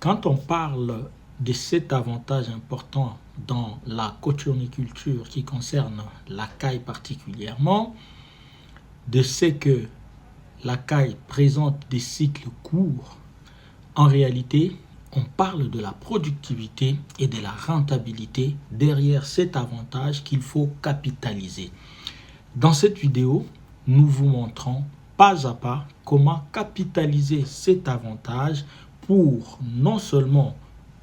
Quand on parle de cet avantage important dans la coturniculture qui concerne la caille particulièrement, de ce que la caille présente des cycles courts, en réalité, on parle de la productivité et de la rentabilité derrière cet avantage qu'il faut capitaliser. Dans cette vidéo, nous vous montrons pas à pas comment capitaliser cet avantage pour non seulement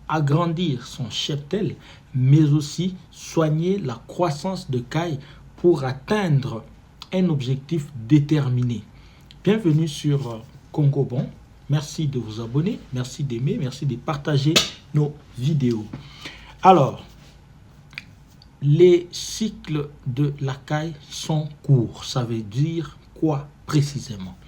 agrandir son cheptel, mais aussi soigner la croissance de caille pour atteindre un objectif déterminé. Bienvenue sur Congo Bon. Merci de vous abonner, merci d'aimer, merci de partager nos vidéos. Alors, les cycles de la caille sont courts. Ça veut dire quoi précisément?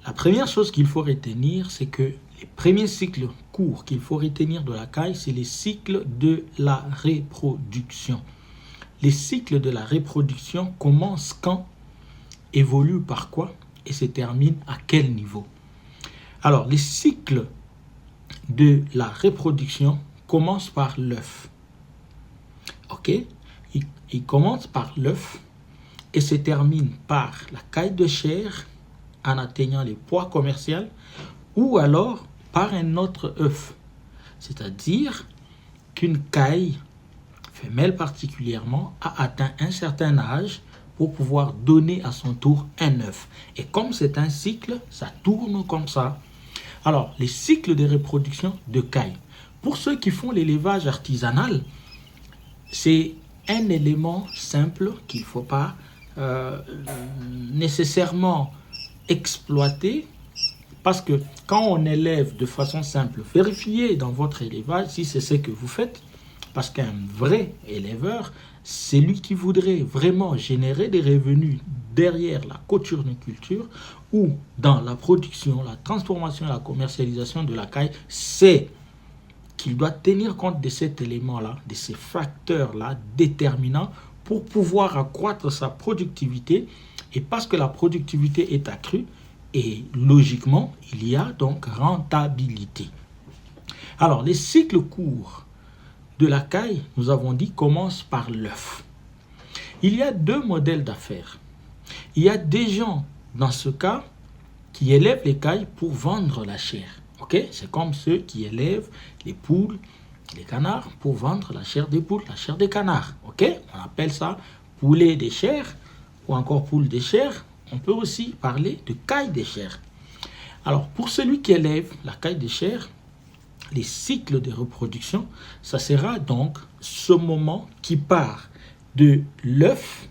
La première chose qu'il faut retenir, c'est que les premiers cycles courts qu'il faut retenir de la caille, c'est les cycles de la reproduction. Les cycles de la reproduction commencent quand, évoluent par quoi et se terminent à quel niveau? Alors, les cycles de la reproduction commencent par l'œuf. Ok? Il commence par l'œuf et se termine par la caille de chair en atteignant les poids commerciaux ou alors par un autre œuf. C'est-à-dire qu'une caille femelle particulièrement a atteint un certain âge pour pouvoir donner à son tour un œuf. Et comme c'est un cycle, ça tourne comme ça. Alors, les cycles de reproduction de caille. Pour ceux qui font l'élevage artisanal, c'est un élément simple qu'il ne faut pas nécessairement exploiter, parce que quand on élève de façon simple, vérifiez dans votre élevage si c'est ce que vous faites, parce qu'un vrai éleveur, c'est lui qui voudrait vraiment générer des revenus derrière la coturniculture ou dans la production, la transformation et la commercialisation de la caille, c'est qu'il doit tenir compte de cet élément-là, de ces facteurs-là déterminants pour pouvoir accroître sa productivité. Et parce que la productivité est accrue, et logiquement, il y a donc rentabilité. Alors, les cycles courts de la caille, nous avons dit, commencent par l'œuf. Il y a deux modèles d'affaires. Il y a des gens, dans ce cas, qui élèvent les cailles pour vendre la chair. Okay? C'est comme ceux qui élèvent les poules, les canards, pour vendre la chair des poules, la chair des canards. Okay? On appelle ça poulet de chair ou encore poule de chair. On peut aussi parler de caille de chair. Alors, pour celui qui élève la caille de chair, les cycles de reproduction, ça sera donc ce moment qui part de l'œuf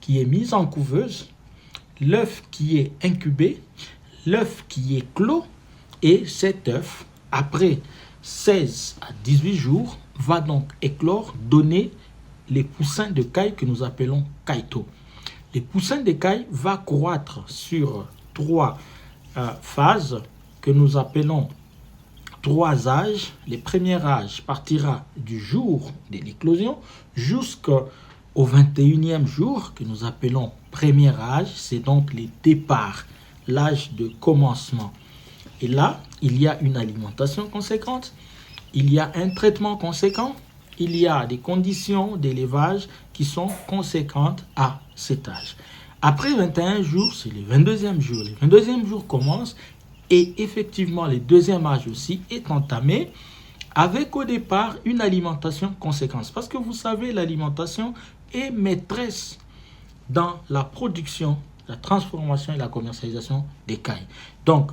qui est mis en couveuse, l'œuf qui est incubé, l'œuf qui est clos, et cet œuf, après 16 à 18 jours, va donc éclore, donner les poussins de caille que nous appelons cailletot. Les poussins de caille vont croître sur trois phases que nous appelons trois âges. Le premier âge partira du jour de l'éclosion jusqu'au 21e jour que nous appelons premier âge. C'est donc le départ, l'âge de commencement. Et là, il y a une alimentation conséquente, il y a un traitement conséquent, il y a des conditions d'élevage qui sont conséquentes à cet âge. Après 21 jours, c'est le 22e jour. Le 22e jour commence et effectivement, le deuxième âge aussi est entamé avec au départ une alimentation conséquente. Parce que vous savez, l'alimentation est maîtresse dans la production, la transformation et la commercialisation des cailles. Donc,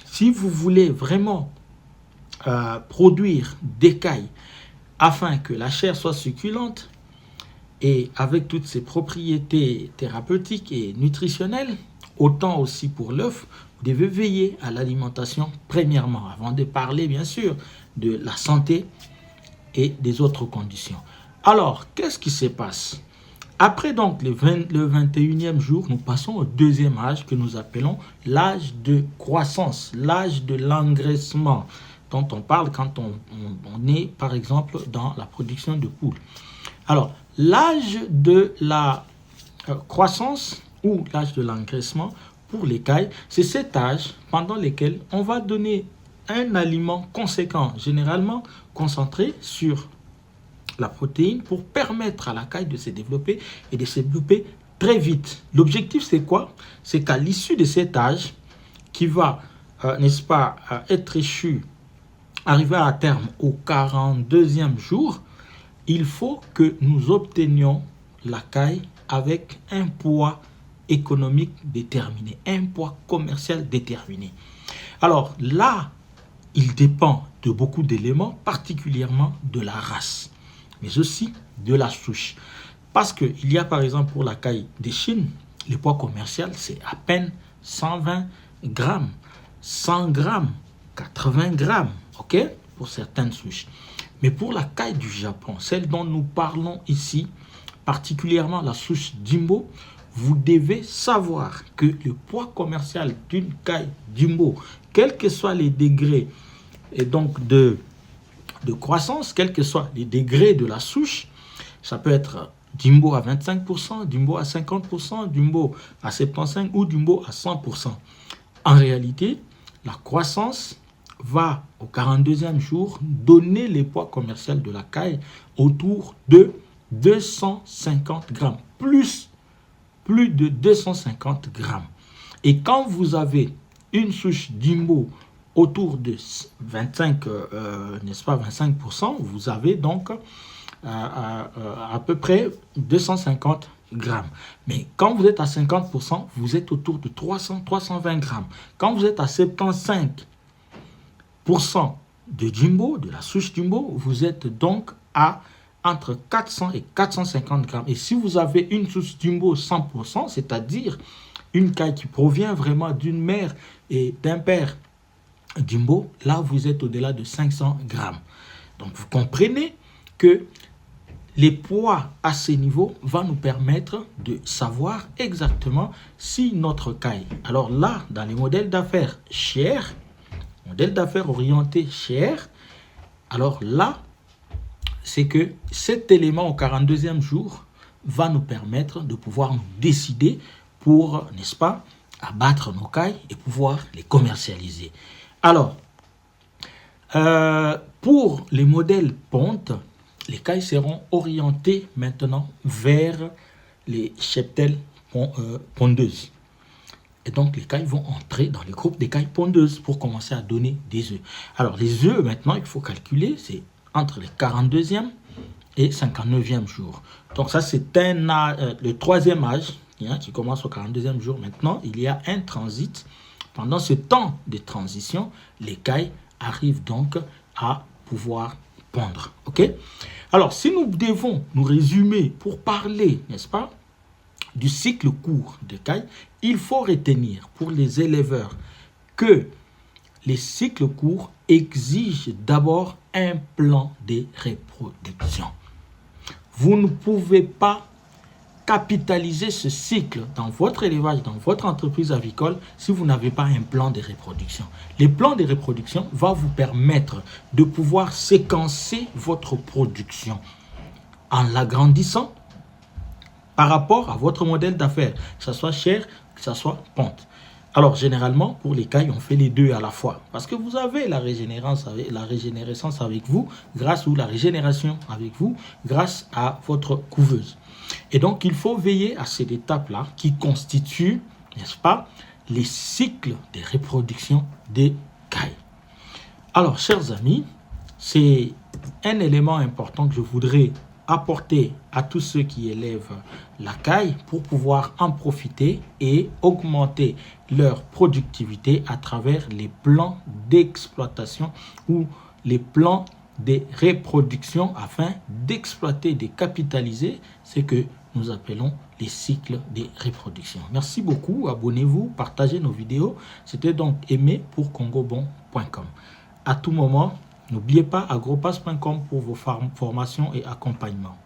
si vous voulez vraiment produire des cailles afin que la chair soit succulente et avec toutes ses propriétés thérapeutiques et nutritionnelles, autant aussi pour l'œuf, vous devez veiller à l'alimentation premièrement, avant de parler bien sûr de la santé et des autres conditions. Alors, qu'est-ce qui se passe? Après donc le 21e jour, nous passons au deuxième âge que nous appelons l'âge de croissance, l'âge de l'engraissement, dont on parle quand on est par exemple dans la production de poules. Alors, l'âge de la croissance ou l'âge de l'engraissement pour les cailles, c'est cet âge pendant lequel on va donner un aliment conséquent, généralement concentré sur la protéine pour permettre à la caille de se développer et de se développer très vite. L'objectif, c'est quoi? C'est qu'à l'issue de cet âge, qui va, n'est-ce pas, être échu, arriver à terme au 42e jour, il faut que nous obtenions la caille avec un poids économique déterminé, un poids commercial déterminé. Alors là, il dépend de beaucoup d'éléments, particulièrement de la race, mais aussi de la souche. Parce qu'il y a par exemple pour la caille de Chine, le poids commercial c'est à peine 120 grammes, 100 grammes, 80 grammes, ok, pour certaines souches. Mais pour la caille du Japon, celle dont nous parlons ici, particulièrement la souche Jimbo, vous devez savoir que le poids commercial d'une caille Jimbo, quels que soient les degrés et donc de croissance, quels que soient les degrés de la souche, ça peut être Jimbo à 25%, Jimbo à 50%, Jimbo à 75% ou Jimbo à 100%. En réalité, la croissance va au 42e jour donner les poids commerciaux de la caille autour de 250 grammes, plus de 250 grammes. Et quand vous avez une souche Jimbo autour de 25, n'est-ce pas, 25%, vous avez donc à peu près 250 grammes. Mais quand vous êtes à 50%, vous êtes autour de 320 grammes. Quand vous êtes à 75% de Jimbo, de la souche Jimbo, vous êtes donc à entre 400 et 450 grammes. Et si vous avez une souche Jimbo 100%, c'est-à-dire une caille qui provient vraiment d'une mère et d'un père Jimbo, là vous êtes au-delà de 500 grammes. Donc vous comprenez que les poids à ces niveaux vont nous permettre de savoir exactement si notre caille. Alors là, dans les modèles d'affaires chers, modèle d'affaires orienté cher, alors là, c'est que cet élément au 42e jour va nous permettre de pouvoir nous décider pour, n'est-ce pas, abattre nos cailles et pouvoir les commercialiser. Alors, pour les modèles ponte, les cailles seront orientées maintenant vers les cheptels pondeuses. Et donc, les cailles vont entrer dans les groupes des cailles pondeuses pour commencer à donner des œufs. Alors, les œufs, maintenant, il faut calculer, c'est entre les 42e et 59e jour. Donc, ça, c'est le troisième âge qui commence au 42e jour. Maintenant, il y a un transit. Pendant ce temps de transition, les cailles arrivent donc à pouvoir pondre. OK? Alors, si nous devons nous résumer pour parler, n'est-ce pas, du cycle court de caille, il faut retenir pour les éleveurs que les cycles courts exigent d'abord un plan de reproduction. Vous ne pouvez pas capitaliser ce cycle dans votre élevage, dans votre entreprise avicole, si vous n'avez pas un plan de reproduction. Les plans de reproduction vont vous permettre de pouvoir séquencer votre production en l'agrandissant par rapport à votre modèle d'affaires, que ce soit cher, que ce soit ponte. Alors, généralement, pour les cailles, on fait les deux à la fois. Parce que vous avez la régénérescence avec vous, la régénération avec vous, grâce à votre couveuse. Et donc, il faut veiller à cette étape-là qui constitue, n'est-ce pas, les cycles de reproduction des cailles. Alors, chers amis, c'est un élément important que je voudrais apporter à tous ceux qui élèvent la caille pour pouvoir en profiter et augmenter leur productivité à travers les plans d'exploitation ou les plans de reproduction afin d'exploiter, de capitaliser ce que nous appelons les cycles de reproduction. Merci beaucoup, abonnez-vous, partagez nos vidéos. C'était donc Aimé pour congobon.com. À tout moment, n'oubliez pas agropass.com pour vos formations et accompagnements.